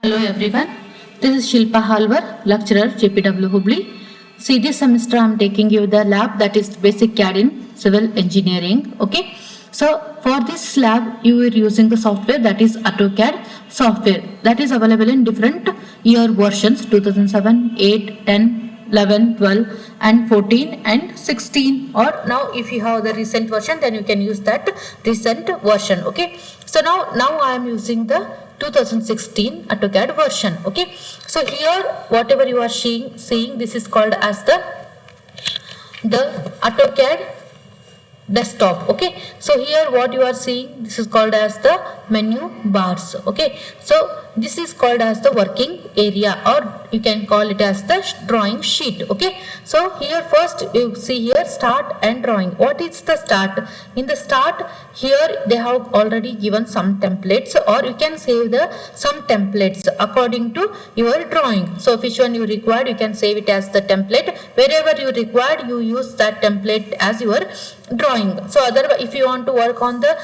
Hello everyone, this is Shilpa Halwar, lecturer JPW Hubli. See, this semester I am taking you the lab that is basic CAD in civil engineering. Okay, so for this lab you are using the software that is AutoCAD software that is available in different year versions 2007, 8, 10, 11, 12 and 14 and 16, or now if you have the recent version then you can use that recent version. Okay, so now I am using the 2016 AutoCAD version. Okay, so here whatever you are seeing this is called as the AutoCAD desktop. Okay, so here what you are seeing this is called as the menu bars. Okay, so this is called as the working area, or you can call it as the drawing sheet. Okay, so here first you see here start and drawing. What is the start? In the start here they have already given some templates, or you can save some templates according to your drawing. So which one you required you can save it as the template. Wherever you required you use that template as your drawing. So otherwise if you want to work on the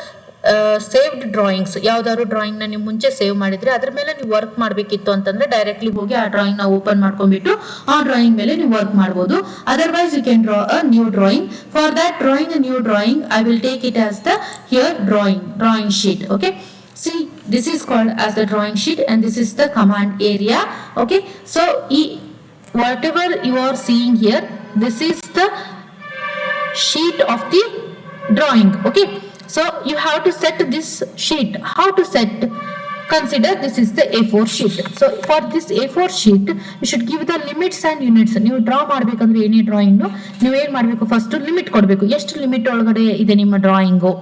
saved drawings, ಯಾವ್ದಾದ್ರು drawing ನ ನೀವು ಮುಂಚೆ save ಮಾಡಿದ್ರೆ ಅದ್ರ ಮೇಲೆ ನೀವು work ಮಾಡಬೇಕಿತ್ತು ಅಂತಂದ್ರೆ ಡೈರೆಕ್ಟ್ಲಿ ಹೋಗಿ ಆ ಡ್ರಾಯಿಂಗ್ ನ ಓಪನ್ ಮಾಡ್ಕೊಂಡ್ಬಿಟ್ಟು ಆ ಡ್ರಾಯಿಂಗ್ ಮೇಲೆ ನೀವು ವರ್ಕ್ ಮಾಡಬಹುದು. Otherwise you can draw a new drawing. For that drawing a new drawing I will take it as the here drawing sheet. Okay, see this is called as the drawing sheet and this is the command area. Okay, so whatever you are seeing here this is the sheet of the drawing. Okay, so you have to set this sheet. How to set? Consider this is the A4 sheet. So for this A4 sheet you should give the limits and units. ನೀವು draw ಮಾಡಬೇಕಂದ್ರೆ ಏನೇ drawing ನೀವು ಏನು ಮಾಡಬೇಕು, first limit ಕೊಡಬೇಕು. ಎಷ್ಟು limit ಒಳಗಡೆ ಇದೆ ನಿಮ್ಮ ಡ್ರಾಯಿಂಗು,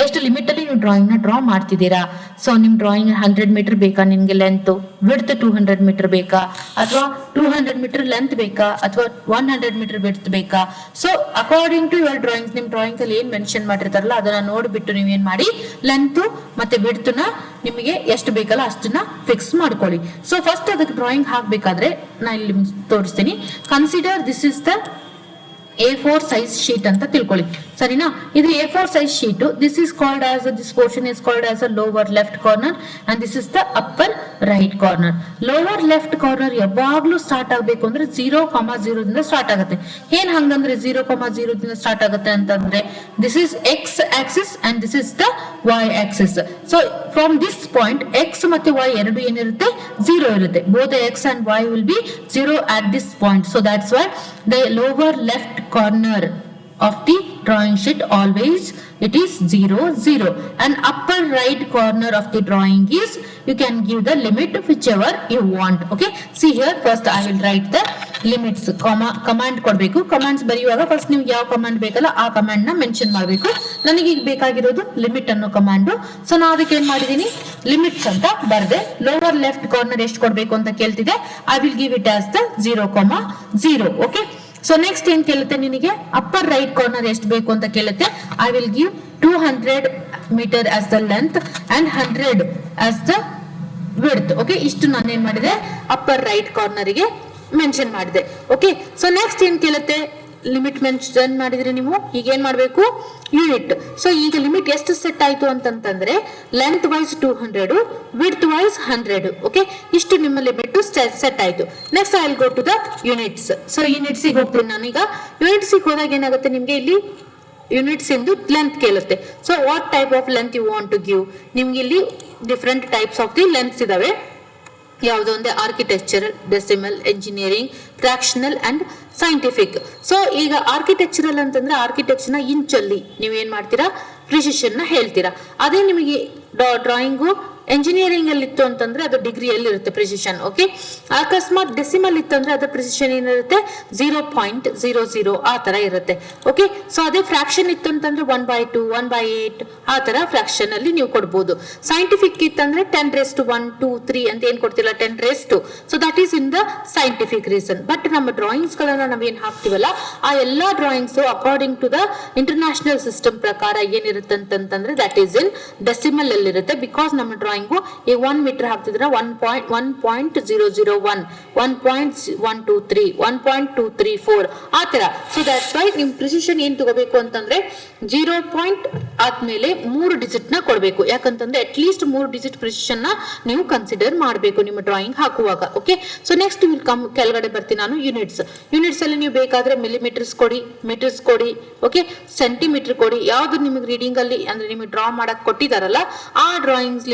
ಎಷ್ಟು ಲಿಮಿಟ್ ಅಲ್ಲಿ ನೀವು ಡ್ರಾಯಿಂಗ್ ನ ಡ್ರಾ ಮಾಡ್ತಿದ್ದೀರಾ. ಸೊ ನಿಮ್ ಡ್ರಾಯಿಂಗ್ 100 ಮೀಟರ್ ಬೇಕಾ, ನಿಮ್ಗೆ ಲೆಂತ್ ವಿಡ್ತ್ 200 ಮೀಟರ್ ಬೇಕಾ, ಅಥವಾ 200 ಮೀಟರ್ ಲೆಂತ್ ಬೇಕಾ, ಅಥವಾ 100 ಮೀಟರ್ ವಿಡ್ತ್ ಬೇಕಾ. So according to your drawings ನಿಮ್ ಡ್ರಾಯಿಂಗ್ಸ್ ಅಲ್ಲಿ ಏನ್ ಮೆನ್ಷನ್ ಮಾಡಿರ್ತಾರಲ್ಲ ಅದನ್ನ ನೋಡ್ಬಿಟ್ಟು ನೀವ್ ಏನ್ ಮಾಡಿ ಲೆಂತ್ ಮತ್ತೆ ವಿಡ್ತ್ ನ ನಿಮಗೆ ಎಷ್ಟು ಬೇಕಲ್ಲ ಅಷ್ಟನ್ನ ಫಿಕ್ಸ್ ಮಾಡ್ಕೊಳ್ಳಿ. ಸೊ ಫಸ್ಟ್ ಅದಕ್ಕೆ ಡ್ರಾಯಿಂಗ್ ಹಾಕ್ಬೇಕಾದ್ರೆ ನಾ ಇಲ್ಲಿ ತೋರಿಸ್ತೀನಿ. Consider this is the A4 size sheet ಅಂತ ತಿಳ್ಕೊಳ್ಳಿ, ಸರಿನಾ? ಇದು A4 size sheet. This is called as this portion is called as a lower left corner and this is the upper right corner. Lower left corner ಯಾವಾಗ್ಲೂ start ಆಗ್ಬೇಕು ಅಂದ್ರೆ 0,0 ದಿಂದ start ಆಗುತ್ತೆ. ಏನ್ ಹಂಗಂದ್ರೆ 0,0 ದಿಂದ ಸ್ಟಾರ್ಟ್ ಆಗುತ್ತೆ ಅಂತಂದ್ರೆ this is x axis and this is the y axis. So from this point x ಮತ್ತೆ y ಎರಡು ಏನಿರುತ್ತೆ 0 ಇರುತ್ತೆ. Both the x and y will be 0 at this point. So that's why the lower left corner of the drawing sheet always it is 0 and upper right corner of the drawing is you can give the limit whichever you want. Okay, see here first I will write the limits. Command ಕೊಡಬೇಕು. Commands ಬರೆಯುವಾಗ first ನೀವು ಯಾವ command ಬೇಕಲ್ಲ ಆ command ನ mention ಮಾಡಬೇಕು. ನನಗೆ ಈಗ ಬೇಕಾಗಿರೋದು ಲಿಮಿಟ್ ಅನ್ನೋ ಕಮಾಂಡ್. ಸೊ ನಾನು ಅದಕ್ಕೆ ಏನ್ ಮಾಡಿದೀನಿ ಲಿಮಿಟ್ಸ್ ಅಂತ ಬರ್ದೆ. ಲೋವರ್ ಲೆಫ್ಟ್ ಕಾರ್ನರ್ ಎಷ್ಟು ಕೊಡ್ಬೇಕು ಅಂತ ಕೇಳ್ತಿದೆ. I will give it as the 0,0. Okay, so next ಏನ್ ಕೇಳುತ್ತೆ ನಿನಗೆ ಅಪ್ಪರ್ ರೈಟ್ ಕಾರ್ನರ್ ಎಷ್ಟು ಬೇಕು ಅಂತ ಕೇಳುತ್ತೆ. I will give 200 metre as the length and 100 as the width. Okay, ಇಷ್ಟು ನಾನು ಏನ್ ಮಾಡಿದೆ ಅಪ್ಪರ್ ರೈಟ್ ಕಾರ್ನರ್ ಗೆ ಮೆನ್ಷನ್ ಮಾಡಿದೆ. ಓಕೆ, ಸೊ ನೆಕ್ಸ್ಟ್ ಏನ್ ಕೇಳುತ್ತೆ ಲಿಮಿಟ್ ಮೆನ್ಷನ್ ಮಾಡಿದ್ರೆ ನೀವು ಈಗ ಏನ್ ಮಾಡ್ಬೇಕು ಯೂನಿಟ್. ಸೊ ಈಗ ಲಿಮಿಟ್ ಎಷ್ಟು ಸೆಟ್ ಆಯ್ತು ಅಂತಂದ್ರೆ length wise 200, width wise 100. Okay, ಇಷ್ಟು ನಿಮ್ಮ ಲಿಮಿಟ್ ಸೆಟ್ ಆಯ್ತು. Next I will go to the units. So units ಗೆ ಹೋಗ್ತೀನಿ ನಾನೀಗ. ಯೂನಿಟ್ಸ್ ಗೆ ಹೋದಾಗ ಏನಾಗುತ್ತೆ ನಿಮ್ಗೆ ಇಲ್ಲಿ ಯೂನಿಟ್ಸ್ ಇಂದು ಲೆಂತ್ ಕೇಳುತ್ತೆ. So what type of length you want to give. ನಿಮ್ಗೆ ಇಲ್ಲಿ different types of the lengths ಇದಾವೆ. ಯಾವುದು ಅಂದ್ರೆ architectural, decimal, engineering, fractional and scientific. So ಈಗ ಆರ್ಕಿಟೆಕ್ಚರಲ್ ಅಂತಂದ್ರೆ ಆರ್ಕಿಟೆಕ್ಚರ್ ನ ಇಂಚಲ್ಲಿ ನೀವ್ ಏನ್ ಮಾಡ್ತೀರಾ ಪ್ರಿಸಿಷನ್ ನ ಹೇಳ್ತೀರಾ. ಅದೇ ನಿಮಗೆ ಡ್ರಾಯಿಂಗು ಎಂಜಿನಿಯರಿಂಗ್ ಅಲ್ಲಿ ಇತ್ತು ಅಂತಂದ್ರೆ ಅದು ಡಿಗ್ರಿಯಲ್ಲಿ ಇರುತ್ತೆ ಪ್ರಿಸಿಷನ್. ಓಕೆ, ಅಕಸ್ಮಾತ್ ಡೆಸಿಮಲ್ ಇತ್ತು ಅಂದ್ರೆ ಅದರ ಪ್ರಿಸಿಷನ್ ಏನಿರುತ್ತೆ 0.00 ಆ ತರ ಇರುತ್ತೆ. ಓಕೆ, ಸೊ ಅದೇ ಫ್ರಾಕ್ಷನ್ ಇತ್ತು ಅಂತಂದ್ರೆ 1/2, 1/8 ಆ ತರ ಫ್ರಾಕ್ಷನ್ ಅಲ್ಲಿ ನೀವು ಕೊಡ್ಬೋದು. ಸೈಂಟಿಫಿಕ್ ಇತ್ತಂದ್ರೆ 10⁻1, 2, 3 ಅಂತ ಏನ್ ಕೊಡ್ತಿಲ್ಲ 10⁻². So that is in the scientific reason. But ನಮ್ಮ ಡ್ರಾಯಿಂಗ್ಸ್ ಗಳನ್ನ ನಾವೇನ್ ಹಾಕ್ತಿವಲ್ಲ ಆ ಎಲ್ಲಾ drawings according to the international system ಪ್ರಕಾರ ಏನಿರುತ್ತೆ ಅಂತಂದ್ರೆ ದಟ್ ಈಸ್ ಇನ್ ಡೆಸಿಮಲ್ ಅಲ್ಲಿ ಇರುತ್ತೆ. ಬಿಕಾಸ್ ನಮ್ಮ ಡ್ರಾಯಿಂಗು. ಈಗ 1 ಮೀಟರ್ ಹಾಕ್ತಿದ್ರೆ 1.001, 1.123, 1.234 ಆ ತರ. ಸೊ ದಟ್ಸ್ ವೈ ನಿಮ್ ಪ್ರಿಸಿಷನ್ ಏನ್ ತಗೋಬೇಕು ಅಂತಂದ್ರೆ 0 ಪಾಯಿಂಟ್ ಆದ್ಮೇಲೆ 3 ಡಿಜಿಟ್ ನ ಕೊಡ್ಬೇಕು. ಯಾಕಂತಂದ್ರೆ ಅಟ್ ಲೀಸ್ಟ್ 3 ಡಿಜಿಟ್ ಪ್ರಿಸಿಷನ್ ನ ನೀವು ಕನ್ಸಿಡರ್ ಮಾಡಬೇಕು ನಿಮ್ಮ ಡ್ರಾಯಿಂಗ್ ಹಾಕುವಾಗ. Okay, so next will come ಕೆಳಗಡೆ ಬರ್ತೀನಿ ನಾನು ಯೂನಿಟ್ಸ್. ಯೂನಿಟ್ಸ್ ಅಲ್ಲಿ ನೀವು ಬೇಕಾದ್ರೆ ಮಿಲಿಮೀಟರ್ಸ್ ಕೊಡಿ, ಮೀಟರ್ಸ್ ಕೊಡಿ, ಓಕೆ, ಸೆಂಟಿಮೀಟರ್ ಕೊಡಿ. ಯಾವ್ದು ನಿಮಗೆ ರೀಡಿಂಗ್ ಅಲ್ಲಿ ಅಂದ್ರೆ ನಿಮಗೆ ಡ್ರಾ ಮಾಡಕ್ ಕೊಟ್ಟಿದಾರಲ್ಲ ಆ ಡ್ರಾಯಿಂಗ್ಸ್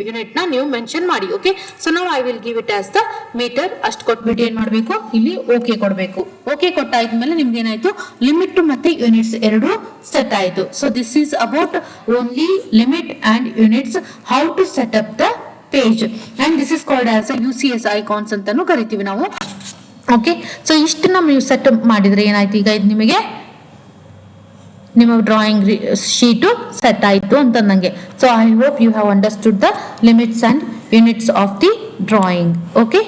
ಯೂನಿಟ್ ನ ನೀವು ಮೆನ್ಷನ್ ಮಾಡಿ. ಓಕೆ, ಸೊ ನಾವು I will give it as the metre. ಅಷ್ಟು ಕೊಟ್ಬಿಟ್ಟು ಏನ್ ಮಾಡ್ಬೇಕು, ಇಲ್ಲಿ ಓಕೆ ಕೊಡ್ಬೇಕು. ಓಕೆ ಕೊಟ್ಟಾದ್ಮೇಲೆ ನಿಮ್ಗೆ ಏನಾಯ್ತು, ಲಿಮಿಟ್ ಮತ್ತೆ ಯೂನಿಟ್ಸ್ ಎರಡು ಸೆಟ್ ಆಯ್ತು. So this is about only limit and units, how to set up the page and this is called as UCS icons ಅಂತಾನು ಕರಿತೀವಿ ನಾವು. ಓಕೆ, ಸೊ ಇಷ್ಟನ್ನ ನೀವು ಸೆಟ್ ಮಾಡಿದ್ರೆ ಏನಾಯ್ತು, ಈಗ ಇದು ನಿಮಗೆ ನಿಮ್ಮ ಡ್ರಾಯಿಂಗ್ ಶೀಟು ಸೆಟ್ ಆಯ್ತು ಅಂತ ನಂಗೆ. So I hope you have understood the limits and units of the drawing. Okay.